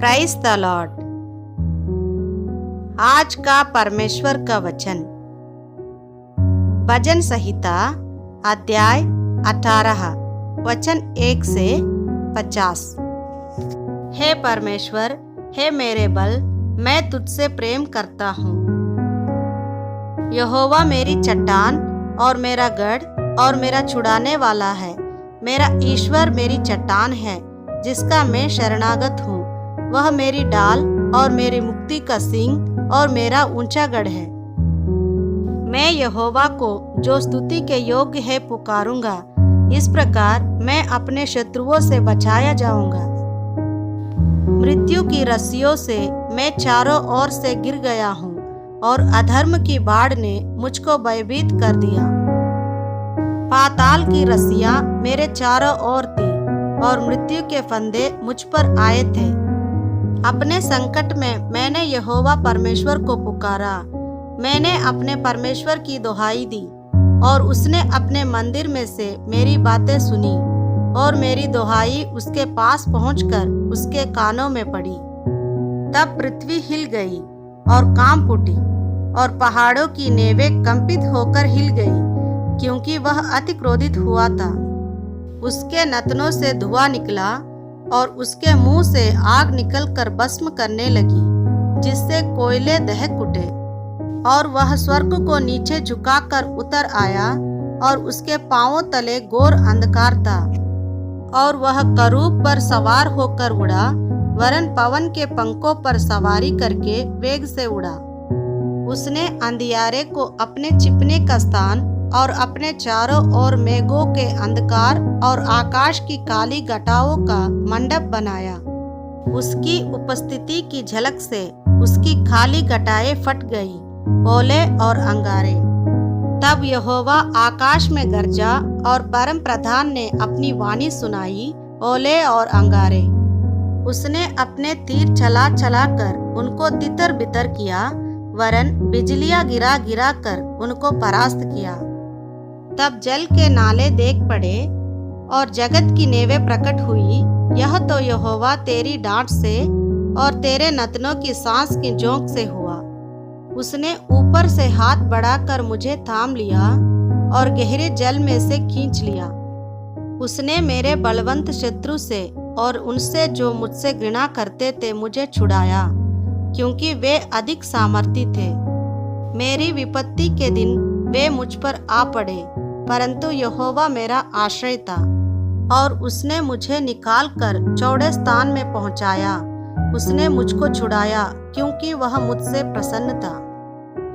Prize the Lord. आज का परमेश्वर का वचन भजन संहिता अध्याय 18 वचन 1 से 50। हे परमेश्वर, हे मेरे बल, मैं तुझसे प्रेम करता हूँ। यहोवा मेरी चट्टान और मेरा गढ़ और मेरा छुड़ाने वाला है। मेरा ईश्वर मेरी चट्टान है जिसका मैं शरणागत हूँ। वह मेरी डाल और मेरी मुक्ति का सींग और मेरा ऊंचा गढ़ है। मैं यहोवा को जो स्तुति के योग्य है पुकारूंगा। इस प्रकार मैं अपने शत्रुओं से बचाया जाऊंगा। मृत्यु की रस्सियों से मैं चारों ओर से गिर गया हूँ और अधर्म की बाढ़ ने मुझको भयभीत कर दिया। पाताल की रस्सियां मेरे चारों ओर थी और मृत्यु के फंदे मुझ पर आए थे। अपने संकट में मैंने यहोवा परमेश्वर को पुकारा। मैंने अपने परमेश्वर की दुहाई दी और उसने अपने मंदिर में से मेरी बातें सुनी और मेरी दुहाई उसके पास पहुंचकर उसके कानों में पड़ी। तब पृथ्वी हिल गई और कांप उठी और पहाड़ों की नेवें कंपित होकर हिल गई, क्योंकि वह अति क्रोधित हुआ था। उसके नथनों से धुआं निकला और उसके मुंह से आग निकलकर भस्म करने लगी, जिससे कोयले दहक उठे। और वह स्वर्ग को नीचे झुकाकर उतर आया और उसके पांवों तले घोर अंधकार था। और वह करूब पर सवार होकर उड़ा, वरन पवन के पंखों पर सवारी करके वेग से उड़ा। उसने अंधियारे को अपने छिपने का स्थान और अपने चारों ओर मेघों के अंधकार और आकाश की काली घटाओं का मंडप बनाया। उसकी उपस्थिति की झलक से उसकी खाली घटाएं फट गई, ओले और अंगारे। तब यहोवा आकाश में गरजा और परम प्रधान ने अपनी वाणी सुनाई, ओले और अंगारे। उसने अपने तीर चला चला कर उनको तितर बितर किया, वरन बिजलियां गिरा गिरा कर उनको परास्त किया। तब जल के नाले देख पड़े और जगत की नेवें प्रकट हुई। यह तो यहोवा तेरी डांट से और तेरे नतनों की सांस की झोंक से हुआ। उसने ऊपर से हाथ बढ़ाकर मुझे थाम लिया और गहरे जल में से खींच लिया। उसने मेरे बलवंत शत्रु से और उनसे जो मुझसे घृणा करते थे मुझे छुड़ाया, क्योंकि वे अधिक सामर्थी थे। मेरी विपत्ति के दिन वे मुझ पर आ पड़े, परंतु यहोवा मेरा आश्रय था और उसने मुझे निकालकर चौड़े स्थान में पहुंचाया। उसने मुझको छुड़ाया, क्योंकि वह मुझसे प्रसन्न था।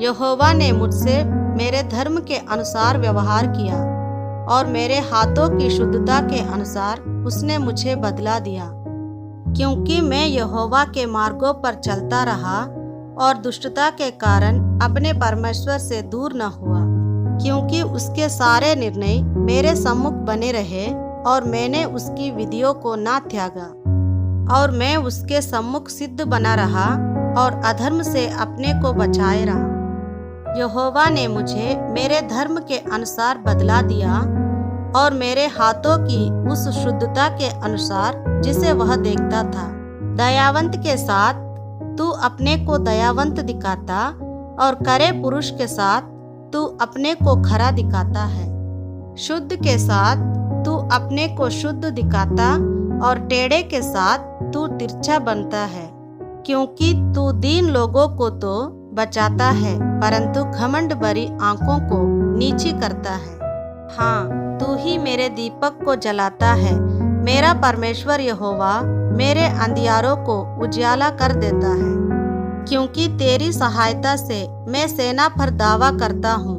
यहोवा ने मुझसे मेरे धर्म के अनुसार व्यवहार किया और मेरे हाथों की शुद्धता के अनुसार उसने मुझे बदला दिया। क्योंकि मैं यहोवा के मार्गों पर चलता रहा और दुष्टता के कारण अपने परमेश्वर से दूर न हुआ, क्योंकि उसके सारे निर्णय मेरे सम्मुख बने रहे और मैंने उसकी विधियों को ना त्यागा। और मैं उसके सम्मुख सिद्ध बना रहा और अधर्म से अपने को बचाए रहा। यहोवा ने मुझे मेरे धर्म के अनुसार बदला दिया और मेरे हाथों की उस शुद्धता के अनुसार जिसे वह देखता था। दयावंत के साथ तू अपने को दयावंत दिखाता और करे पुरुष के साथ तू अपने को खरा दिखाता है। शुद्ध के साथ तू अपने को शुद्ध दिखाता और टेढ़े के साथ तू तिरछा बनता है। क्योंकि तू दीन लोगों को तो बचाता है, परंतु घमंड भरी आंखों को नीची करता है। हाँ, तू ही मेरे दीपक को जलाता है। मेरा परमेश्वर यहोवा मेरे अंधियारों को उजियाला कर देता है। क्योंकि तेरी सहायता से मैं सेना पर दावा करता हूँ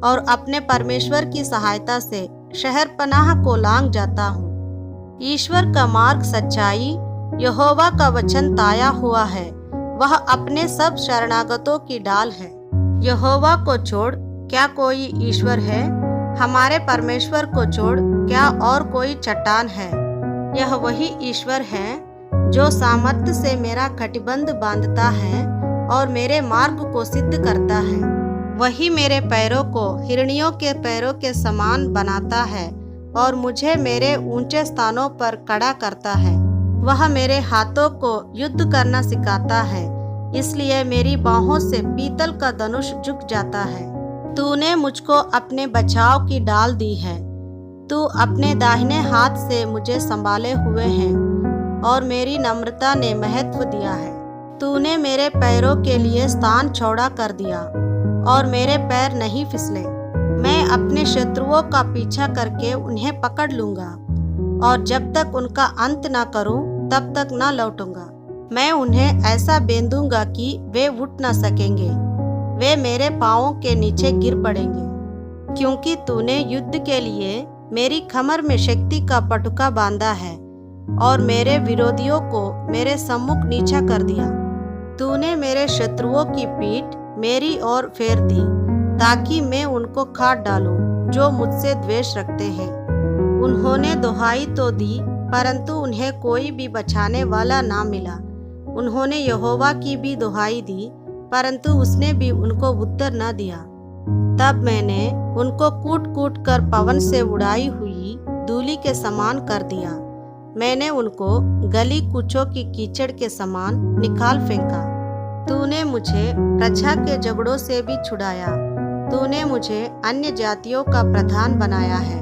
और अपने परमेश्वर की सहायता से शहर पनाह को लांघ जाता हूँ। ईश्वर का मार्ग सच्चाई, यहोवा का वचन ताया हुआ है। वह अपने सब शरणागतों की डाल है। यहोवा को छोड़ क्या कोई ईश्वर है? हमारे परमेश्वर को छोड़ क्या और कोई चट्टान है? यह वही ईश्वर है जो सामर्थ्य से मेरा कटिबंध बांधता है और मेरे मार्ग को सिद्ध करता है। वही मेरे पैरों को हिरनियों के पैरों के समान बनाता है और मुझे मेरे ऊंचे स्थानों पर खड़ा करता है। वह मेरे हाथों को युद्ध करना सिखाता है, इसलिए मेरी बाहों से पीतल का धनुष झुक जाता है। तूने मुझको अपने बचाव की डाल दी है। तू अपने दाहिने हाथ से मुझे संभाले हुए है और मेरी नम्रता ने महत्व दिया है। तूने मेरे पैरों के लिए स्थान चौड़ा कर दिया और मेरे पैर नहीं फिसले। मैं अपने शत्रुओं का पीछा करके उन्हें पकड़ लूंगा और जब तक उनका अंत न करूं तब तक न लौटूंगा। मैं उन्हें ऐसा बेंधूंगा कि वे उठ न सकेंगे, वे मेरे पांवों के नीचे गिर पड़ेंगे। क्योंकि तूने युद्ध के लिए मेरी कमर में शक्ति का पटुका बांधा है और मेरे विरोधियों को मेरे सम्मुख नीचा कर दिया। तूने मेरे शत्रुओं की पीठ मेरी ओर फेर दी ताकि मैं उनको काट डालूं जो मुझसे द्वेष रखते हैं। उन्होंने दुहाई तो दी परंतु उन्हें कोई भी बचाने वाला ना मिला। उन्होंने यहोवा की भी दुहाई दी परंतु उसने भी उनको उत्तर न दिया। तब मैंने उनको कूट कूट कर पवन से उड़ाई हुई धूलि के समान कर दिया। मैंने उनको गली कूचों की कीचड़ के समान निकाल फेंका। तूने मुझे प्रजा के झगड़ों से भी छुड़ाया। तूने मुझे अन्य जातियों का प्रधान बनाया है।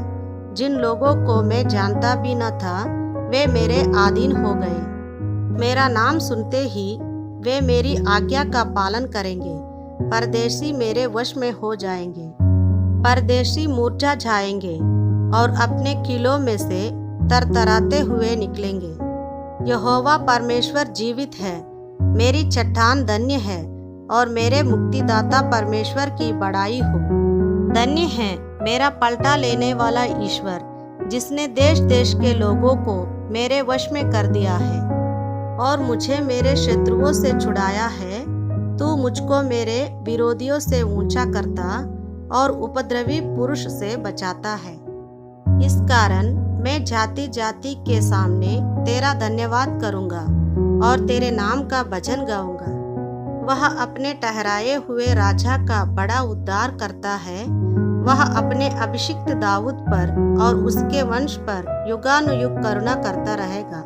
जिन लोगों को मैं जानता भी न था वे मेरे अधीन हो गए। मेरा नाम सुनते ही वे मेरी आज्ञा का पालन करेंगे। परदेशी मेरे वश में हो जाएंगे। परदेशी मुरझा जाएंगे और अपने किलों में से तरतराते हुए निकलेंगे। यहोवा परमेश्वर जीवित है, मेरी चट्टान धन्य है और मेरे मुक्तिदाता परमेश्वर की बड़ाई हो। धन्य है मेरा पलटा लेने वाला ईश्वर, जिसने देश देश के लोगों को मेरे वश में कर दिया है और मुझे मेरे शत्रुओं से छुड़ाया है। तू मुझको मेरे विरोधियों से ऊंचा करता और उपद्रवी पुरुष से बचाता है। इस कारण मैं जाति जाति के सामने तेरा धन्यवाद करूंगा और तेरे नाम का भजन गाऊंगा। वह अपने ठहराए हुए राजा का बड़ा उद्धार करता है। वह अपने अभिषिक्त दाऊद पर और उसके वंश पर युगानुयुग करुणा करता रहेगा।